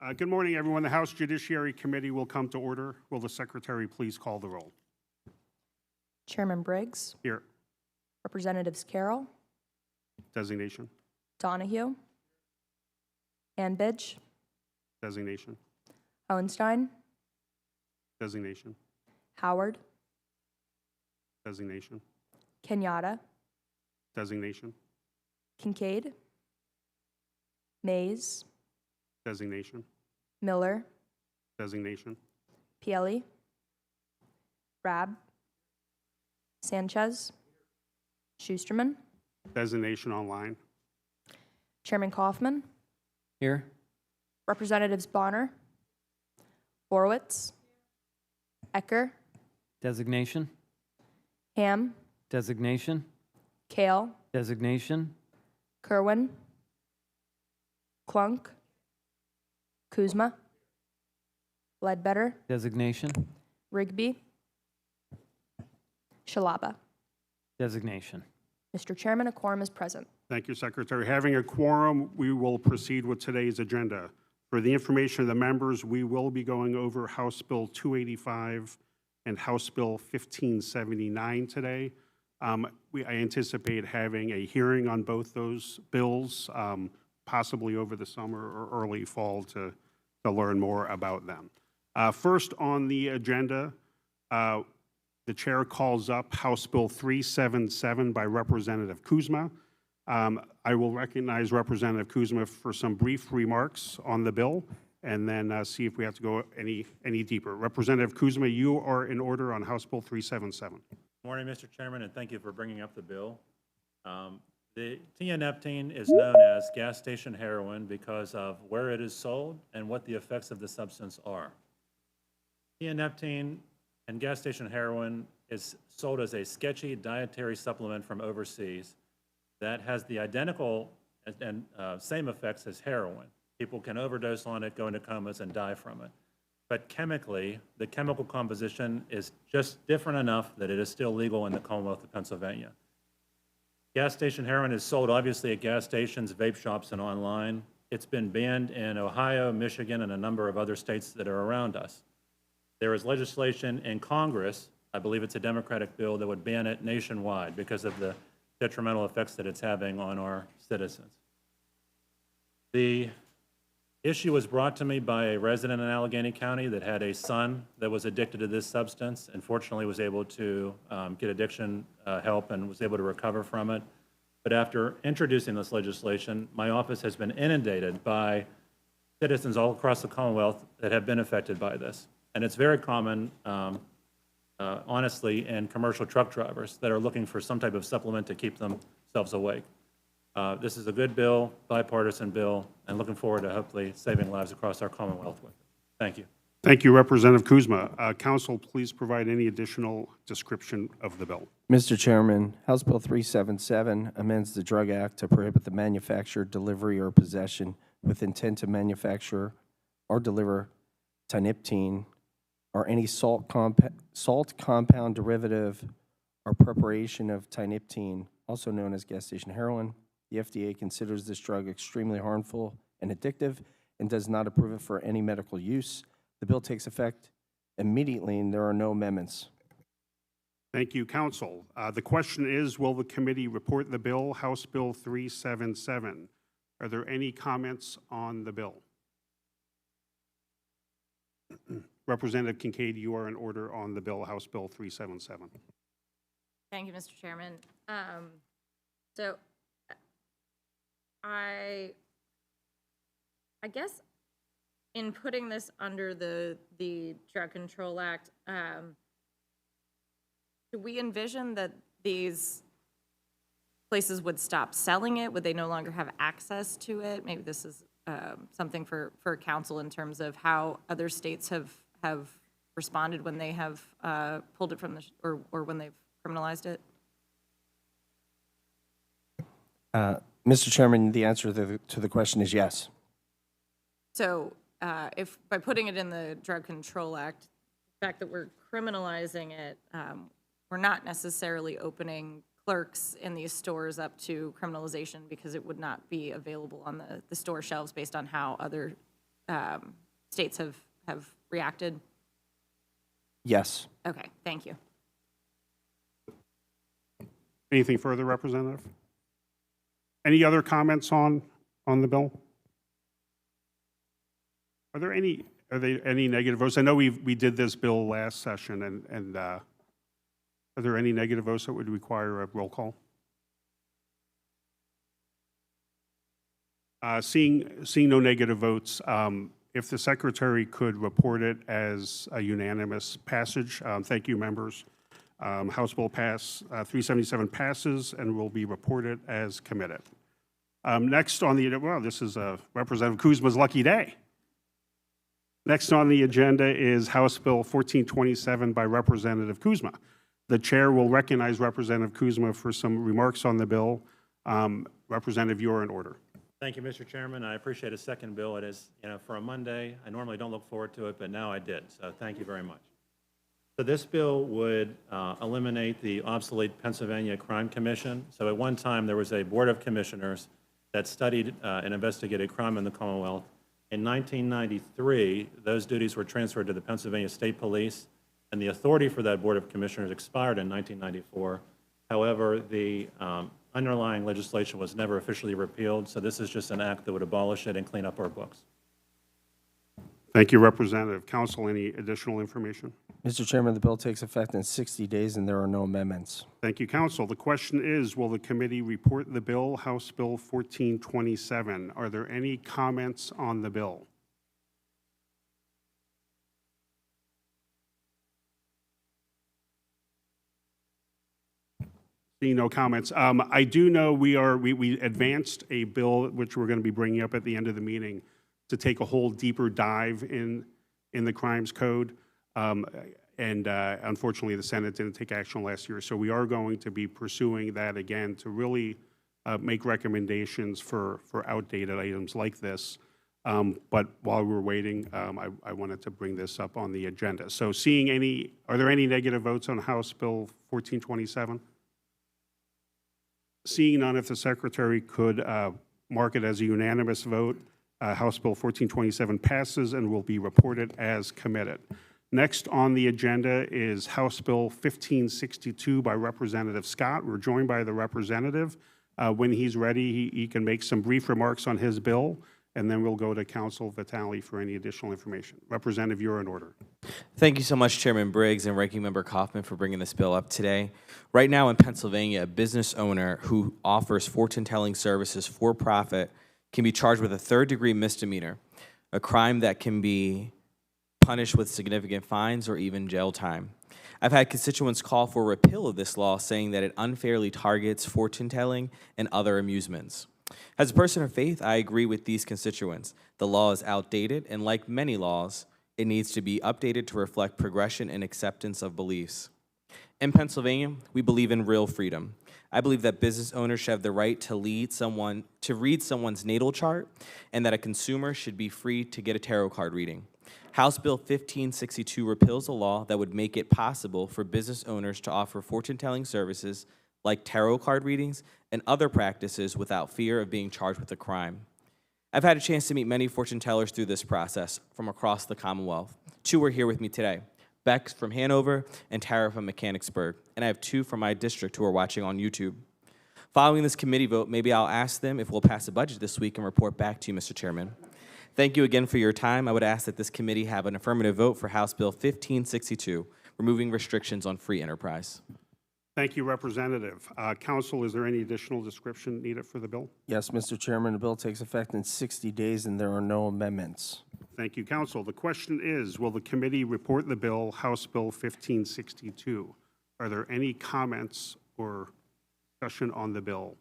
Good morning, everyone. The House Judiciary Committee will come to order. Will the Secretary please call the roll? Chairman Briggs, Here. Representatives Carroll, Designation. Donahue, Anbidge, Designation. Hohenstein, Designation. Howard, Designation. Kenyatta, Designation. Kincaid, Mays, Designation. Miller, Designation. Pielli, Rab, Sanchez, Schusterman, Designation online. Chairman Kaufman, Here. Representatives Bonner, Borowitz, Ecker, Designation. Ham, Designation. Kale, Designation. Kerwin, Clunk, Kuzma, Ledbetter, Designation. Rigby, Shalaba. Designation. Mr. Chairman, a quorum is present. Thank you, Secretary. Having a quorum, we will proceed with today's agenda. For the information of the members, we will be going over House Bill 285 and House Bill 1579 today. I anticipate having a hearing on both those bills, possibly over the summer or early fall to learn more about them. First on the agenda, the chair calls up House Bill 377 by Representative Kuzma. I will recognize Representative Kuzma for some brief remarks on the bill and then see if we have to go any deeper. Representative Kuzma, you are in order on House Bill 377. Morning, Mr. Chairman, and thank you for bringing up the bill. The tianeptine is known as gas station heroin because of where it is sold and what the effects of the substance are. Tianeptine and gas station heroin is sold as a sketchy dietary supplement from overseas that has the identical and same effects as heroin. People can overdose on it, go into comas, and die from it. But chemically, the chemical composition is just different enough that it is still legal in the Commonwealth of Pennsylvania. Gas station heroin is sold obviously at gas stations, vape shops, and online. It's been banned in Ohio, Michigan, and a number of other states that are around us. There is legislation in Congress, I believe it's a Democratic bill, that would ban it nationwide because of the detrimental effects that it's having on our citizens. The issue was brought to me by a resident in Allegheny County that had a son that was addicted to this substance and fortunately was able to get addiction help and was able to recover from it. But after introducing this legislation, my office has been inundated by citizens all across the Commonwealth that have been affected by this. And it's very common, honestly, in commercial truck drivers that are looking for some type of supplement to keep themselves awake. This is a good bill, bipartisan bill, and looking forward to hopefully saving lives across our Commonwealth with it. Thank you. Thank you, Representative Kuzma. Council, please provide any additional description of the bill. Mr. Chairman, House Bill 377 amends the Drug Act to prohibit the manufacture, delivery, or possession with intent to manufacture or deliver tianeptine or any salt compound derivative or preparation of tianeptine, also known as gas station heroin. The FDA considers this drug extremely harmful and addictive and does not approve it for any medical use. The bill takes effect immediately and there are no amendments. Thank you, Council. The question is, will the committee report the bill, House Bill 377? Are there any comments on the bill? Representative Kincaid, you are in order on the bill, House Bill 377. Thank you, Mr. Chairman. So I guess in putting this under the Drug Control Act, do we envision that these places would stop selling it? Would they no longer have access to it? Maybe this is something for council in terms of how other states have responded when they have pulled it from the, or when they've criminalized it? Mr. Chairman, the answer to the question is yes. So if by putting it in the Drug Control Act, the fact that we're criminalizing it, we're not necessarily opening clerks in these stores up to criminalization because it would not be available on the store shelves based on how other states have reacted? Yes. Okay, thank you. Anything further, Representative? Any other comments on the bill? Are there any negative votes? I know we did this bill last session, and are there any negative votes that would require a roll call? Seeing no negative votes, if the secretary could report it as a unanimous passage, thank you, members. House Bill 377 passes and will be reported as committed. Next on the, well, this is Representative Kuzma's lucky day. Next on the agenda is House Bill 1427 by Representative Kuzma. The chair will recognize Representative Kuzma for some remarks on the bill. Representative, you're in order. Thank you, Mr. Chairman. I appreciate a second bill. It is, for a Monday, I normally don't look forward to it, but now I did, so thank you very much. So this bill would eliminate the obsolete Pennsylvania Crime Commission. So at one time, there was a board of commissioners that studied and investigated crime in the Commonwealth. In 1993, those duties were transferred to the Pennsylvania State Police, and the authority for that board of commissioners expired in 1994. However, the underlying legislation was never officially repealed, so this is just an act that would abolish it and clean up our books. Thank you, Representative. Council, any additional information? Mr. Chairman, the bill takes effect in 60 days and there are no amendments. Thank you, Council. The question is, will the committee report the bill, House Bill 1427? Are there any comments on the bill? Seeing no comments. I do know we advanced a bill, which we're going to be bringing up at the end of the meeting, to take a whole deeper dive in the crimes code. Unfortunately, the Senate didn't take action last year. So we are going to be pursuing that again to really make recommendations for outdated items like this. But while we're waiting, I wanted to bring this up on the agenda. So are there any negative votes on House Bill 1427? Seeing none, if the Secretary could mark it as a unanimous vote, House Bill 1427 passes and will be reported as committed. Next on the agenda is House Bill 1562 by Representative Scott. We're joined by the representative. When he's ready, he can make some brief remarks on his bill, and then we'll go to Council Vitale for any additional information. Representative, you're in order. Thank you so much, Chairman Briggs and Ranking Member Kaufman, for bringing this bill up today. Right now in Pennsylvania, a business owner who offers fortune-telling services for profit can be charged with a third-degree misdemeanor, a crime that can be punished with significant fines or even jail time. I've had constituents call for repeal of this law, saying that it unfairly targets fortune-telling and other amusements. As a person of faith, I agree with these constituents. The law is outdated, and like many laws, it needs to be updated to reflect progression and acceptance of beliefs. In Pennsylvania, we believe in real freedom. I believe that business owners should have the right to read someone's natal chart, and that a consumer should be free to get a tarot card reading. House Bill 1562 repeals a law that would make it possible for business owners to offer fortune-telling services like tarot card readings and other practices without fear of being charged with a crime. I've had a chance to meet many fortune tellers through this process from across the Commonwealth. 2 are here with me today, Beck from Hanover and Tara from Mechanicsburg, and I have 2 from my district who are watching on YouTube. Following this committee vote, maybe I'll ask them if we'll pass a budget this week and report back to you, Mr. Chairman. Thank you again for your time. I would ask that this committee have an affirmative vote for House Bill 1562, removing restrictions on free enterprise. Thank you, Representative. Council, is there any additional description needed for the bill? Yes, Mr. Chairman, the bill takes effect in 60 days and there are no amendments. Thank you, Council. The question is, will the committee report the bill, House Bill 1562? Are there any comments or discussion on the bill?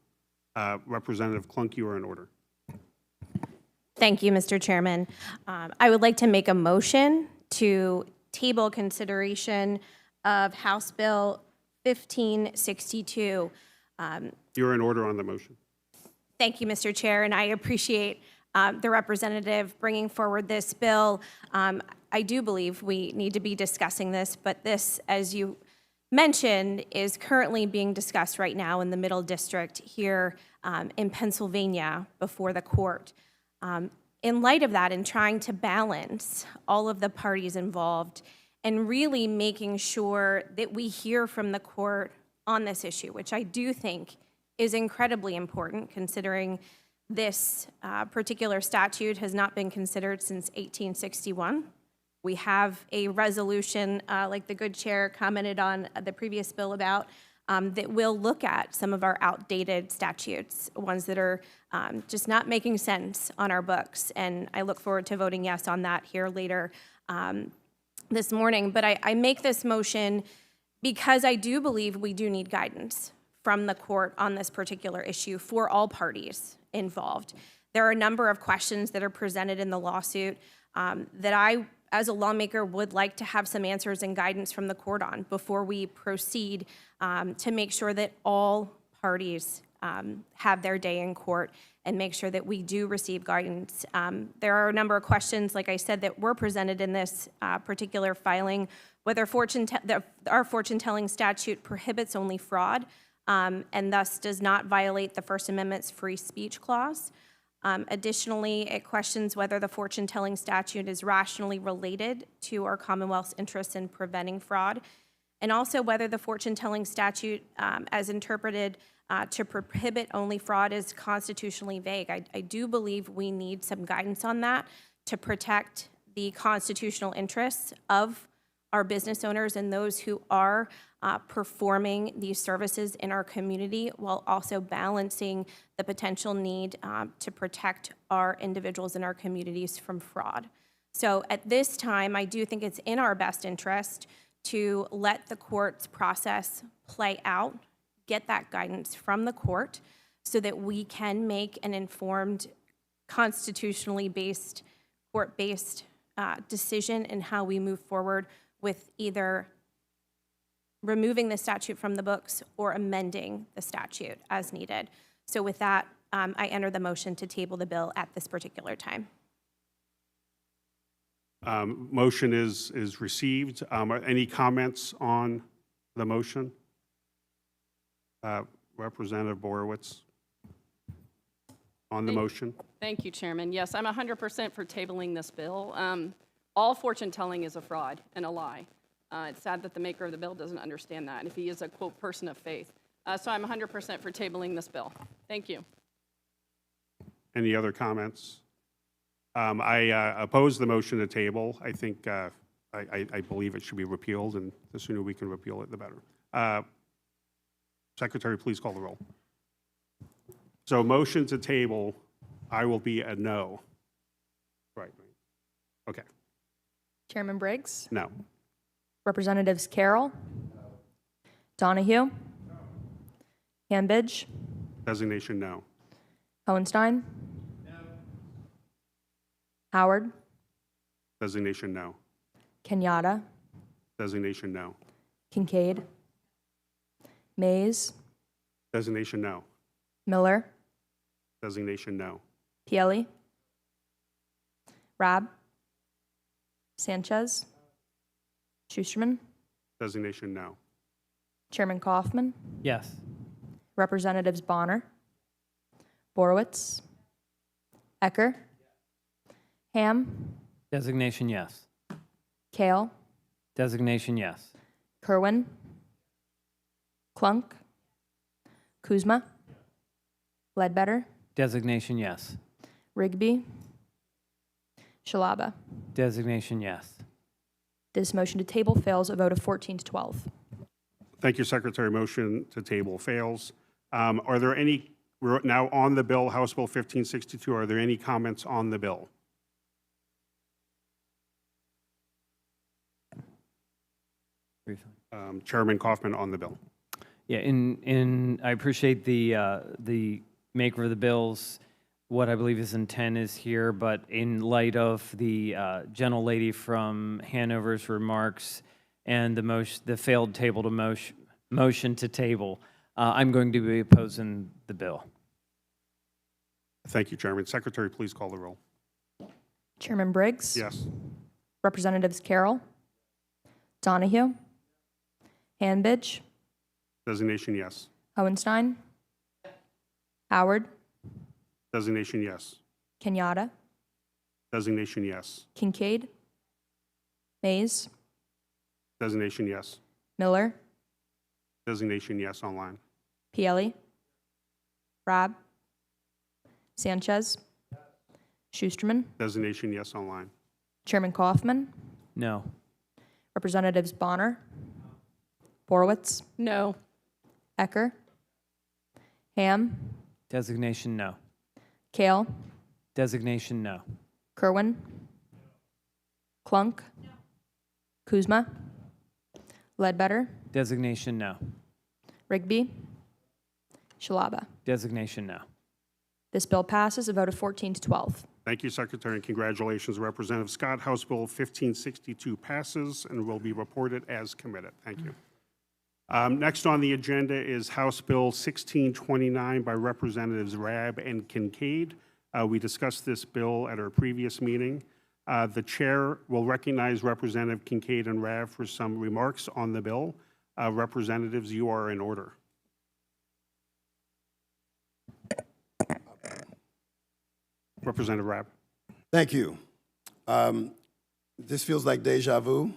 Representative Klunk, you are in order. Thank you, Mr. Chairman. I would like to make a motion to table consideration of House Bill 1562. You're in order on the motion. Thank you, Mr. Chair, and I appreciate the representative bringing forward this bill. I do believe we need to be discussing this, but this, as you mentioned, is currently being discussed right now in the Middle District here in Pennsylvania before the court. in light of that, and trying to balance all of the parties involved and really making sure that we hear from the court on this issue, which I do think is incredibly important considering this particular statute has not been considered since 1861. We have a resolution, like the good chair commented on the previous bill about, that will look at some of our outdated statutes, ones that are just not making sense on our books. And I look forward to voting yes on that here later this morning. But I make this motion because I do believe we do need guidance from the court on this particular issue for all parties involved. There are a number of questions that are presented in the lawsuit that I, as a lawmaker, would like to have some answers and guidance from the court on before we proceed to make sure that all parties have their day in court and make sure that we do receive guidance. There are a number of questions, like I said, that were presented in this particular filing, whether our fortune-telling statute prohibits only fraud and thus does not violate the First Amendment's free speech clause. Additionally, it questions whether the fortune-telling statute is rationally related to our Commonwealth's interests in preventing fraud, and also whether the fortune-telling statute, as interpreted to prohibit only fraud, is constitutionally vague. I do believe we need some guidance on that to protect the constitutional interests of our business owners and those who are performing these services in our community, while also balancing the potential need to protect our individuals in our communities from fraud. So at this time, I do think it's in our best interest to let the court's process play out, get that guidance from the court so that we can make an informed, constitutionally based, court-based decision in how we move forward with either removing the statute from the books or amending the statute as needed. So with that, I enter the motion to table the bill at this particular time. Motion is received. Any comments on the motion? Representative Borowitz on the motion. Thank you, Chairman. Yes, I'm 100% for tabling this bill. All fortune telling is a fraud and a lie. It's sad that the maker of the bill doesn't understand that, if he is a, quote, person of faith. So I'm 100% for tabling this bill. Thank you. Any other comments? I oppose the motion to table. I think, I believe it should be repealed, and the sooner we can repeal it, the better. Secretary, please call the roll. So motion to table, I will be a no. Right. Okay. Chairman Briggs? No. Representatives Carroll? Donahue? Hambidge? Designation no. Hohenstein? Howard? Designation no. Kenyatta? Designation no. Kincaid? Mays? Designation no. Miller? Designation no. Pielli? Rabb? Sanchez? Schusterman? Designation no. Chairman Kaufman? Yes. Representatives Bonner? Borowitz? Ecker? Ham? Designation yes. Kale? Designation yes. Kerwin? Clunk? Kuzma? Ledbetter? Designation yes. Rigby? Shalaba? Designation yes. This motion to table fails, a vote of 14 to 12. Thank you, Secretary. Motion to table fails. Are there any, we're now on the bill, House Bill 1562, are there any comments on the bill? Briefly. Chairman Kaufman on the bill. Yeah, I appreciate the maker of the bills, what I believe his intent is here, but in light of the gentlelady from Hanover's remarks and the failed table to motion to table, I'm going to be opposing the bill. Thank you, Chairman. Secretary, please call the roll. Chairman Briggs? Yes. Representatives Carroll? Donahue? Hanbidge? Designation yes. Hohenstein? Howard? Designation yes. Kenyatta? Designation, yes. Kincaid. Mays. Designation, yes. Miller. Designation, yes, online. Pielli. Rab. Sanchez. Schusterman. Designation, yes, online. Chairman Kaufman. No. Representatives Bonner. Borowitz. No. Ecker. Ham. Designation, no. Kale. Designation, no. Kerwin. Clunk. Kuzma. Ledbetter. Designation, no. Rigby. Shalaba. Designation, no. This bill passes a vote of 14 to 12. Thank you, Secretary, and congratulations, Representative Scott. House Bill 1562 passes and will be reported as committed. Thank you. Next on the agenda is House Bill 1629 by Representatives Rabb and Kincaid. We discussed this bill at our previous meeting. The chair will recognize Representative Kincaid and Rabb for some remarks on the bill. Representatives, you are in order. Representative Rabb. Thank you. This feels like deja vu.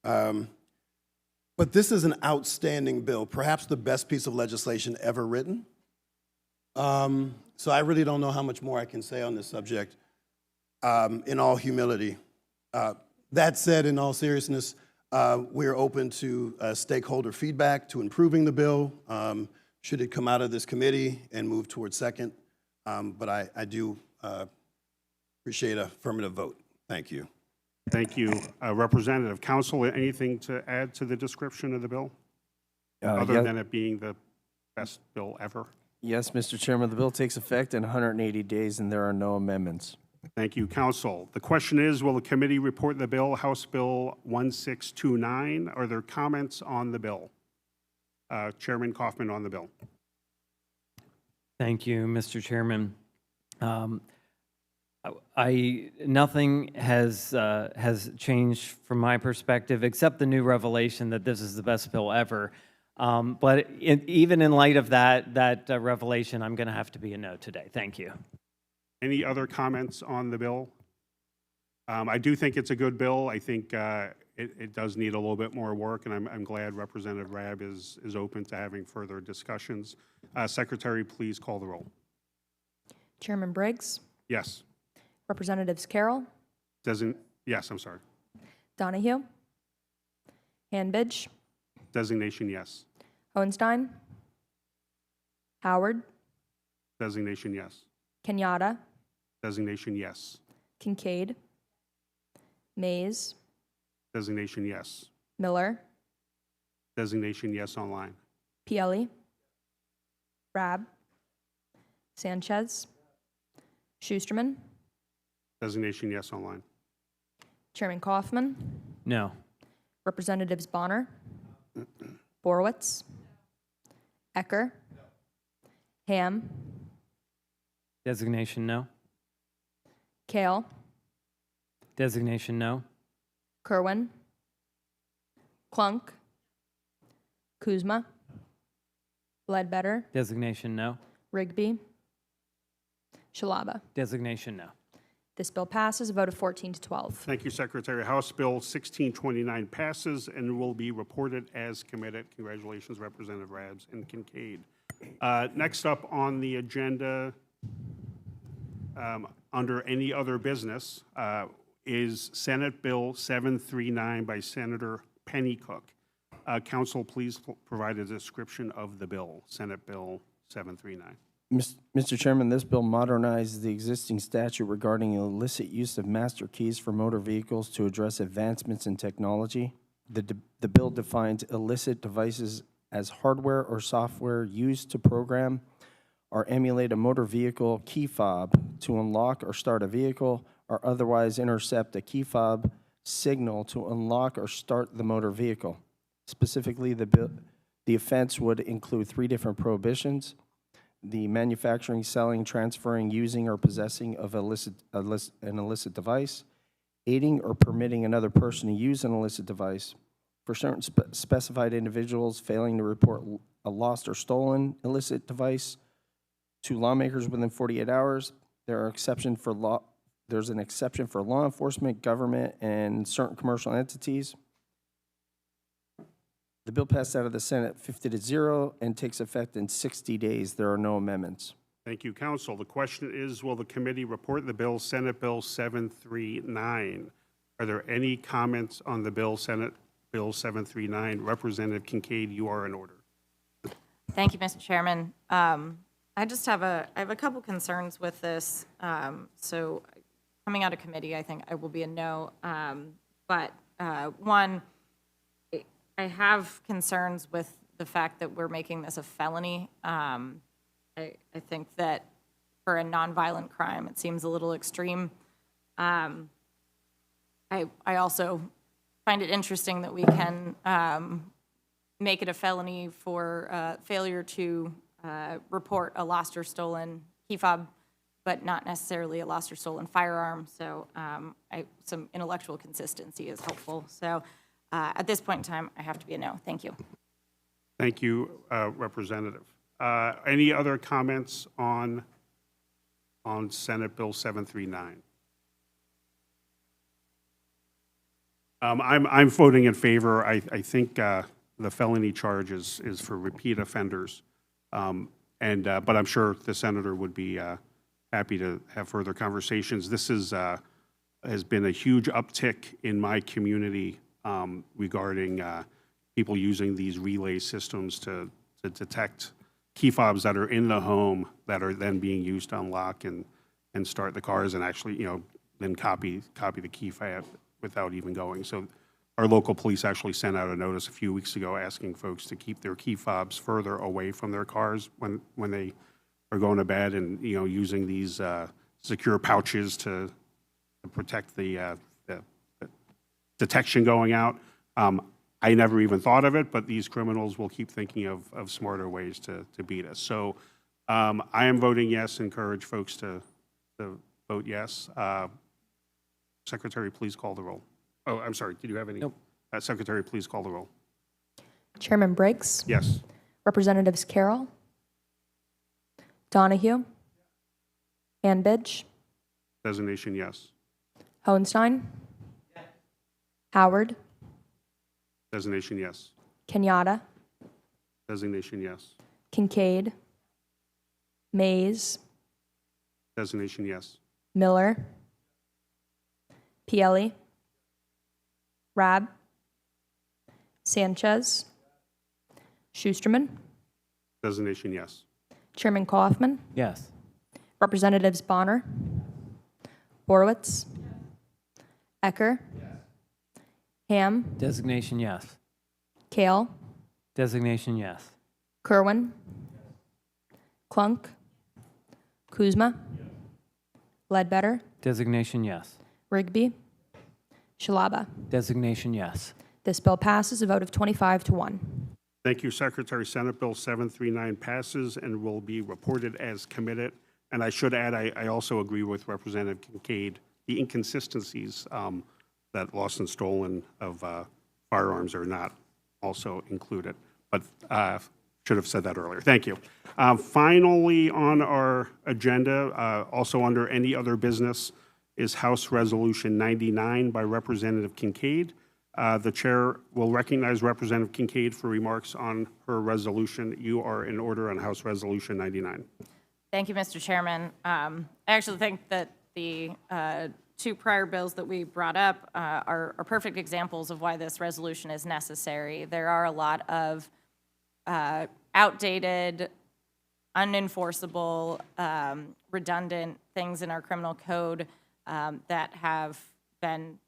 But this is an outstanding bill, perhaps the best piece of legislation ever written. So I really don't know how much more I can say on this subject, in all humility. That said, in all seriousness, we're open to stakeholder feedback to improving the bill, should it come out of this committee and move towards second. But I do appreciate an affirmative vote. Thank you. Thank you. Representative, Council, anything to add to the description of the bill? Other than it being the best bill ever? Yes, Mr. Chairman, the bill takes effect in 180 days and there are no amendments. Thank you, Council. The question is, will the committee report the bill, House Bill 1629? Are there comments on the bill? Chairman Kaufman on the bill. Thank you, Mr. Chairman. Nothing has changed from my perspective, except the new revelation that this is the best bill ever. But even in light of that revelation, I'm going to have to be a no today. Thank you. Any other comments on the bill? I do think it's a good bill. I think it does need a little bit more work, and I'm glad Representative Rabb is open to having further discussions. Secretary, please call the roll. Chairman Briggs. Yes. Representatives Carroll. Yes, I'm sorry. Donahue. Hanbidge. Designation, yes. Hohenstein. Howard. Designation, yes. Kenyatta. Designation, yes. Kincaid. Mays. Designation, yes. Miller. Designation, yes, online. Pielli. Rab. Sanchez. Schusterman. Designation, yes, online. Chairman Kaufman. No. Representatives Bonner. Borowitz. Ecker. Ham. Designation, no. Kale. Designation, no. Kerwin. Clunk. Kuzma. Ledbetter. Designation, no. Rigby. Shalaba. Designation, no. This bill passes a vote of 14 to 12. Thank you, Secretary. House Bill 1629 passes and will be reported as committed. Congratulations, Representative Rabb and Kincaid. Next up on the agenda, under any other business, is Senate Bill 739 by Senator Pennycook. Council, please provide a description of the bill, Senate Bill 739. Mr. Chairman, this bill modernizes the existing statute regarding illicit use of master keys for motor vehicles to address advancements in technology. The bill defines illicit devices as hardware or software used to program or emulate a motor vehicle key fob to unlock or start a vehicle or otherwise intercept a key fob signal to unlock or start the motor vehicle. Specifically, the offense would include 3 different prohibitions: the manufacturing, selling, transferring, using, or possessing of an illicit device, aiding or permitting another person to use an illicit device, for certain specified individuals failing to report a lost or stolen illicit device to lawmakers within 48 hours. There are exceptions for there's an exception for law enforcement, government, and certain commercial entities. The bill passed out of the Senate 50-0 and takes effect in 60 days. There are no amendments. Thank you, counsel. The question is, will the committee report the bill, Senate Bill 739? Are there any comments on the bill, Senate Bill 739? Representative Kincaid, you are in order. Thank you, Mr. Chairman. I just have I have a couple concerns with this. So coming out of committee, I think I will be a no. But one, I have concerns with the fact that we're making this a felony. I think that for a nonviolent crime, it seems a little extreme. I also find it interesting that we can make it a felony for failure to report a lost or stolen key fob, but not necessarily a lost or stolen firearm. So some intellectual consistency is helpful. So at this point in time, I have to be a no. Thank you. Thank you, Representative. Any other comments on Senate Bill 739? I'm voting in favor. I think the felony charge is for repeat offenders, but I'm sure the senator would be happy to have further conversations. This has been a huge uptick in my community regarding people using these relay systems to detect key fobs that are in the home that are then being used to unlock and start the cars and actually, then copy the key fob without even going. So our local police actually sent out a notice a few weeks ago asking folks to keep their key fobs further away from their cars when they are going to bed, and using these secure pouches to protect the detection going out. I never even thought of it, but these criminals will keep thinking of smarter ways to beat us. So I am voting yes. Encourage folks to vote yes. Secretary, please call the roll. Oh, I'm sorry. Did you have any? Nope. Secretary, please call the roll. Chairman Briggs? Yes. Representatives Carroll? Donahue? Hanbidge? Designation yes. Hohenstein? Howard? Designation yes. Kenyatta? Designation yes. Kincaid? Mays? Designation yes. Miller? Pielli? Rab? Sanchez? Schusterman? Designation yes. Chairman Kaufman? Yes. Representatives Bonner? Borowitz? Ecker? Ham? Designation yes. Kale? Designation yes. Kerwin? Clunk? Kuzma? Ledbetter? Designation yes. Rigby? Shalaba? Designation yes. This bill passes a vote of 25 to 1. Thank you, Secretary. Senate Bill 739 passes and will be reported as committed. And I should add, I also agree with Representative Kincaid. The inconsistencies that lost and stolen of firearms are not also included, but should have said that earlier. Thank you. Finally, on our agenda, also under any other business, is House Resolution 99 by Representative Kincaid. The chair will recognize Representative Kincaid for remarks on her resolution. You are in order on House Resolution 99. Thank you, Mr. Chairman. I actually think that the two prior bills that we brought up are perfect examples of why this resolution is necessary. There are a lot of outdated, unenforceable, redundant things in our criminal code that have been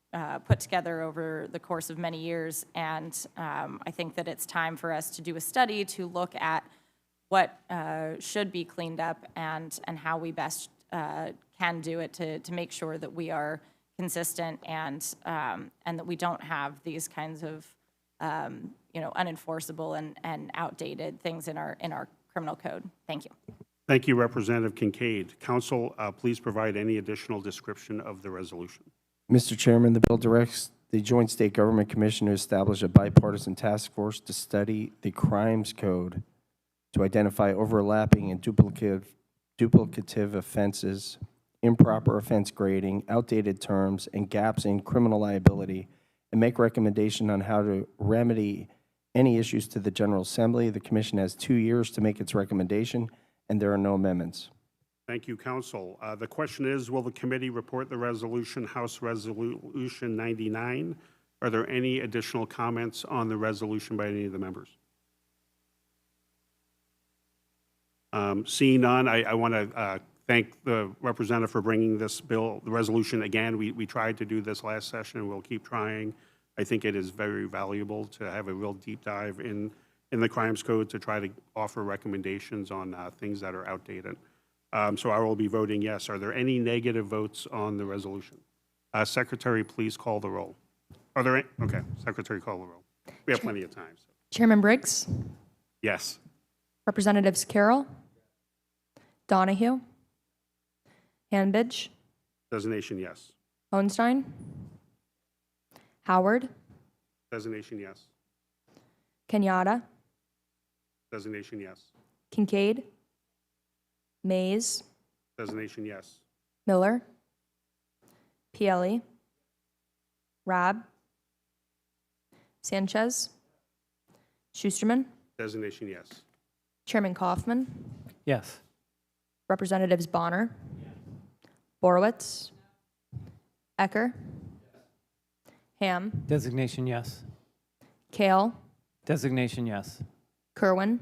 put together over the course of many years. And I think that it's time for us to do a study to look at what should be cleaned up and how we best can do it to make sure that we are consistent and that we don't have these kinds of unenforceable and outdated things in our criminal code. Thank you. Thank you, Representative Kincaid. Council, please provide any additional description of the resolution. Mr. Chairman, the bill directs the Joint State Government Commission to establish a bipartisan task force to study the crimes code to identify overlapping and duplicative offenses improper offense grading, outdated terms, and gaps in criminal liability, and make recommendation on how to remedy any issues to the General Assembly. The commission has 2 years to make its recommendation, and there are no amendments. Thank you, Council. The question is, will the committee report the resolution, House Resolution 99? Are there any additional comments on the resolution by any of the members? Seeing none, I want to thank the representative for bringing this bill, the resolution again. We tried to do this last session, and we'll keep trying. I think it is very valuable to have a real deep dive in the Crimes Code to try to offer recommendations on things that are outdated. So I will be voting yes. Are there any negative votes on the resolution? Secretary, please call the roll. Are there any? Okay, Secretary, call the roll. We have plenty of time. So. Chairman Briggs, Yes. Representatives Carroll, Donahue, Hanbidge, Designation yes. Hohenstein, Howard, Designation yes. Kenyatta, Designation yes. Kincaid, Mays, Designation yes. Miller, PLE, Rab, Sanchez, Schusterman, Designation yes. Chairman Kaufman, Yes. Representatives Bonner, Borowitz, Ecker, Ham, Designation yes. Kale, Designation yes. Kerwin,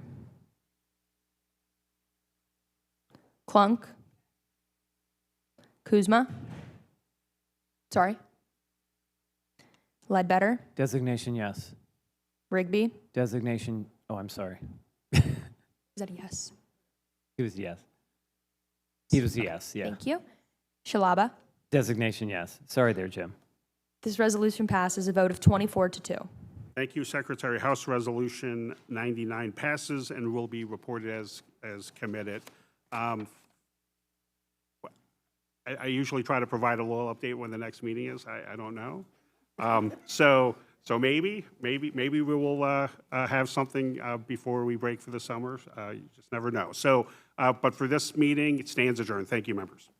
Clunk, Kuzma, sorry, Ledbetter, Designation yes. Rigby, Designation, oh, I'm sorry. is that a yes? He was yes. He was yes, yeah. Thank you. Shalaba. Designation yes. Sorry there, Jim. This resolution passes a vote of 24 to 2. Thank you, Secretary. House Resolution 99 passes and will be reported as committed. I usually try to provide a little update when the next meeting is. I don't know. So maybe we will have something before we break for the summer. You just never know. So, but for this meeting, it stands adjourned. Thank you, members.